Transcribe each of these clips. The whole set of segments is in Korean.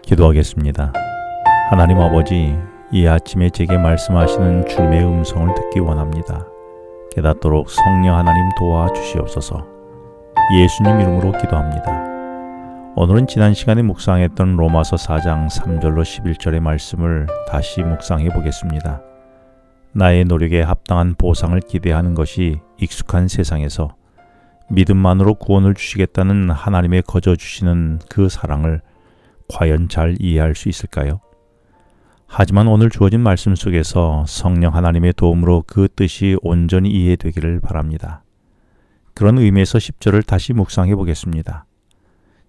기도하겠습니다. 하나님 아버지, 이 아침에 제게 말씀하시는 주님의 음성을 듣기 원합니다. 깨닫도록 성령 하나님 도와주시옵소서. 예수님 이름으로 기도합니다. 오늘은 지난 시간에 묵상했던 로마서 4장 3절로 11절의 말씀을 다시 묵상해 보겠습니다. 나의 노력에 합당한 보상을 기대하는 것이 익숙한 세상에서 믿음만으로 구원을 주시겠다는 하나님의 거저 주시는 그 사랑을 과연 잘 이해할 수 있을까요? 하지만 오늘 주어진 말씀 속에서 성령 하나님의 도움으로 그 뜻이 온전히 이해되기를 바랍니다. 그런 의미에서 10절을 다시 묵상해 보겠습니다.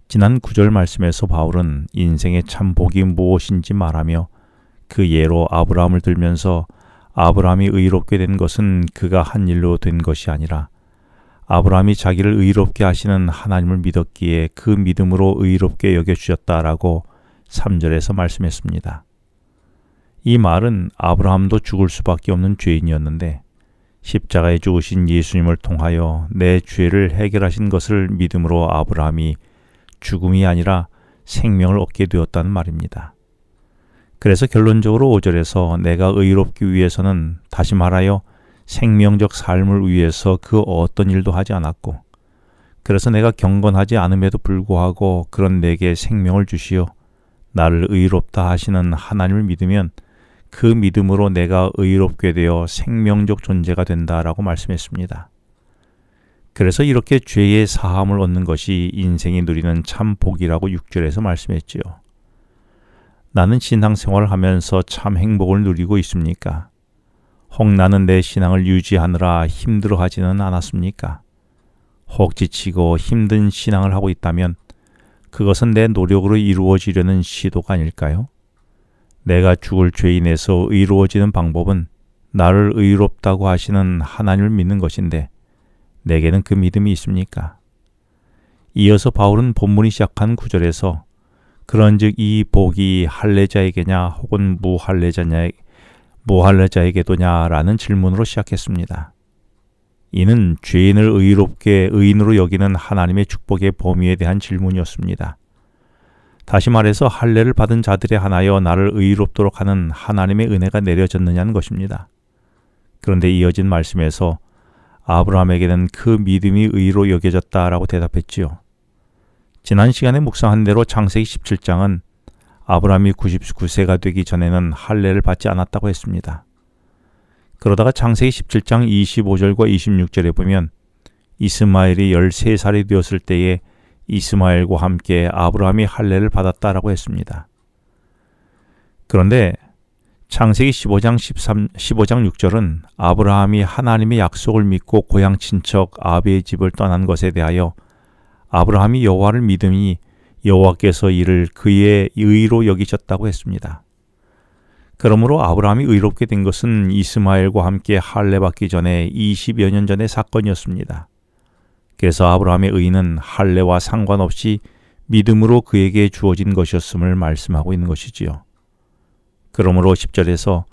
지난 9절 말씀에서 바울은 인생의 참 복이 무엇인지 말하며 그 예로 아브라함을 들면서 아브라함이 의롭게 된 것은 그가 한 일로 된 것이 아니라 아브라함이 자기를 의롭게 하시는 하나님을 믿었기에 그 믿음으로 의롭게 여겨주셨다라고 3절에서 말씀했습니다. 이 말은 아브라함도 죽을 수밖에 없는 죄인이었는데 십자가에 죽으신 예수님을 통하여 내 죄를 해결하신 것을 믿음으로 아브라함이 죽음이 아니라 생명을 얻게 되었다는 말입니다. 그래서 결론적으로 5절에서 내가 의롭기 위해서는 다시 말하여 생명적 삶을 위해서 그 어떤 일도 하지 않았고 그래서 내가 경건하지 않음에도 불구하고 그런 내게 생명을 주시어 나를 의롭다 하시는 하나님을 믿으면 그 믿음으로 내가 의롭게 되어 생명적 존재가 된다라고 말씀했습니다. 그래서 이렇게 죄의 사함을 얻는 것이 인생이 누리는 참 복이라고 6절에서 말씀했지요. 나는 신앙생활을 하면서 참 행복을 누리고 있습니까? 혹 나는 내 신앙을 유지하느라 힘들어하지는 않았습니까? 혹 지치고 힘든 신앙을 하고 있다면 그것은 내 노력으로 이루어지려는 시도가 아닐까요? 내가 죽을 죄인에서 의로워지는 방법은 나를 의롭다고 하시는 하나님을 믿는 것인데 내게는 그 믿음이 있습니까? 이어서 바울은 본문이 시작한 9절에서 그런즉 이 복이 할례자에게냐 혹은 무할례자에게도냐라는 질문으로 시작했습니다. 이는 죄인을 의인으로 여기는 하나님의 축복의 범위에 대한 질문이었습니다. 다시 말해서 할례를 받은 자들에 한하여 나를 의롭도록 하는 하나님의 은혜가 내려졌느냐는 것입니다. 그런데 이어진 말씀에서 아브라함에게는 그 믿음이 의로 여겨졌다라고 대답했지요. 지난 시간에 묵상한 대로 창세기 17장은 아브라함이 99세가 되기 전에는 할례를 받지 않았다고 했습니다. 그러다가 창세기 17장 25절과 26절에 보면 이스마엘이 13살이 되었을 때에 이스마엘과 함께 아브라함이 할례를 받았다라고 했습니다. 그런데 창세기 15장 6절은 아브라함이 하나님의 약속을 믿고 고향 친척 아비의 집을 떠난 것에 대하여 아브라함이 여호와를 믿으니 여호와께서 이를 그의 의로 여기셨다고 했습니다. 그러므로 아브라함이 의롭게 된 것은 이스마엘과 함께 할례 받기 전에 20여 년 전의 사건이었습니다. 그래서 아브라함의 의는 할례와 상관없이 믿음으로 그에게 주어진 것이었음을 말씀하고 있는 것이지요. 그러므로 10절에서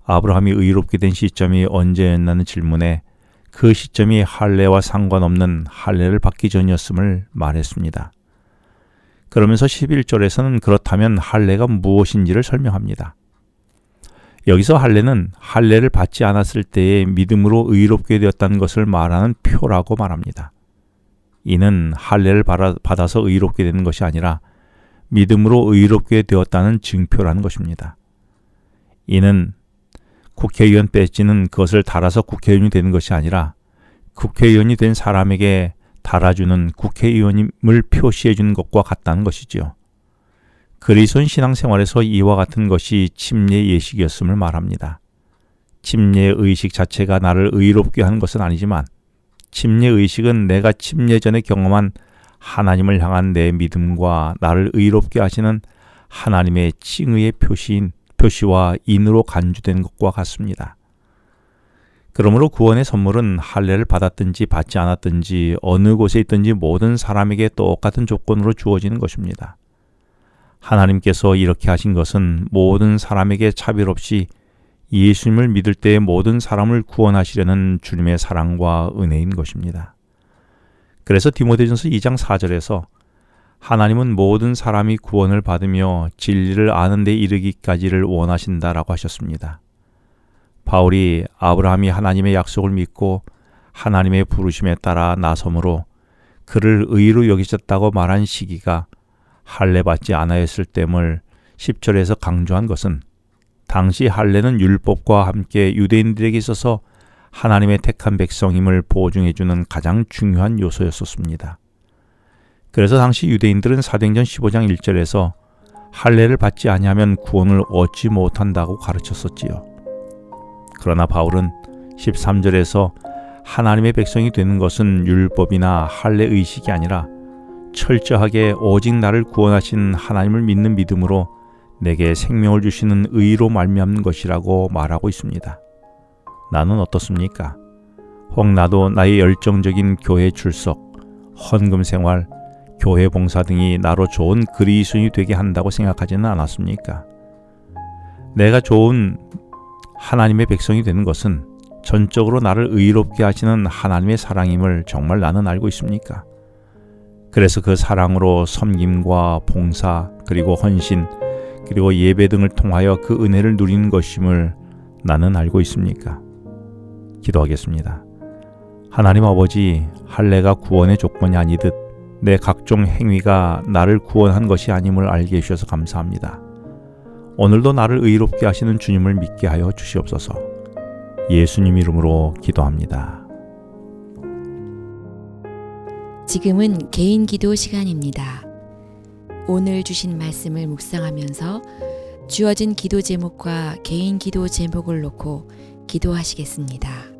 아브라함이 의롭게 된 시점이 언제였나는 질문에 그 시점이 할례와 상관없는 할례를 받기 전이었음을 말했습니다. 그러면서 11절에서는 그렇다면 할례가 무엇인지를 설명합니다. 여기서 할례는 할례를 받지 않았을 때의 믿음으로 의롭게 되었다는 것을 말하는 표라고 말합니다. 이는 할례를 받아서 의롭게 되는 것이 아니라 믿음으로 의롭게 되었다는 증표라는 것입니다. 이는 국회의원 배지는 그것을 달아서 국회의원이 되는 것이 아니라 국회의원이 된 사람에게 달아주는 국회의원임을 표시해주는 것과 같다는 것이지요. 그리스도인 신앙생활에서 이와 같은 것이 침례 예식이었음을 말합니다. 침례 의식 자체가 나를 의롭게 하는 것은 아니지만 침례 의식은 내가 침례 전에 경험한 하나님을 향한 내 믿음과 나를 의롭게 하시는 하나님의 칭의의 표시와 인으로 간주된 것과 같습니다. 그러므로 구원의 선물은 할례를 받았든지 받지 않았든지 어느 곳에 있든지 모든 사람에게 똑같은 조건으로 주어지는 것입니다. 하나님께서 이렇게 하신 것은 모든 사람에게 차별 없이 예수님을 믿을 때의 모든 사람을 구원하시려는 주님의 사랑과 은혜인 것입니다. 그래서 디모데전서 2장 4절에서 하나님은 모든 사람이 구원을 받으며 진리를 아는 데 이르기까지를 원하신다라고 하셨습니다. 바울이 아브라함이 하나님의 약속을 믿고 하나님의 부르심에 따라 나섬으로 그를 의로 여기셨다고 말한 시기가 할례 받지 않아였을 땜을 10절에서 강조한 것은 당시 할례는 율법과 함께 유대인들에게 있어서 하나님의 택한 백성임을 보증해주는 가장 중요한 요소였었습니다. 그래서 당시 유대인들은 사도행전 15장 1절에서 할례를 받지 아니하면 구원을 얻지 못한다고 가르쳤었지요. 그러나 바울은 13절에서 하나님의 백성이 되는 것은 율법이나 할례 의식이 아니라 철저하게 오직 나를 구원하신 하나님을 믿는 믿음으로 내게 생명을 주시는 의로 말미암는 것이라고 말하고 있습니다. 나는 어떻습니까? 혹 나도 나의 열정적인 교회 출석, 헌금 생활, 교회 봉사 등이 나로 좋은 그리스도인이 되게 한다고 생각하지는 않았습니까? 내가 좋은 하나님의 백성이 되는 것은 전적으로 나를 의롭게 하시는 하나님의 사랑임을 정말 나는 알고 있습니까? 그래서 그 사랑으로 섬김과 봉사, 그리고 헌신, 그리고 예배 등을 통하여 그 은혜를 누리는 것임을 나는 알고 있습니까? 기도하겠습니다. 하나님 아버지, 할례가 구원의 조건이 아니듯 내 각종 행위가 나를 구원한 것이 아님을 알게 해주셔서 감사합니다. 오늘도 나를 의롭게 하시는 주님을 믿게 하여 주시옵소서. 예수님 이름으로 기도합니다. 지금은 개인 기도 시간입니다. 오늘 주신 말씀을 묵상하면서 주어진 기도 제목과 개인 기도 제목을 놓고 기도하시겠습니다.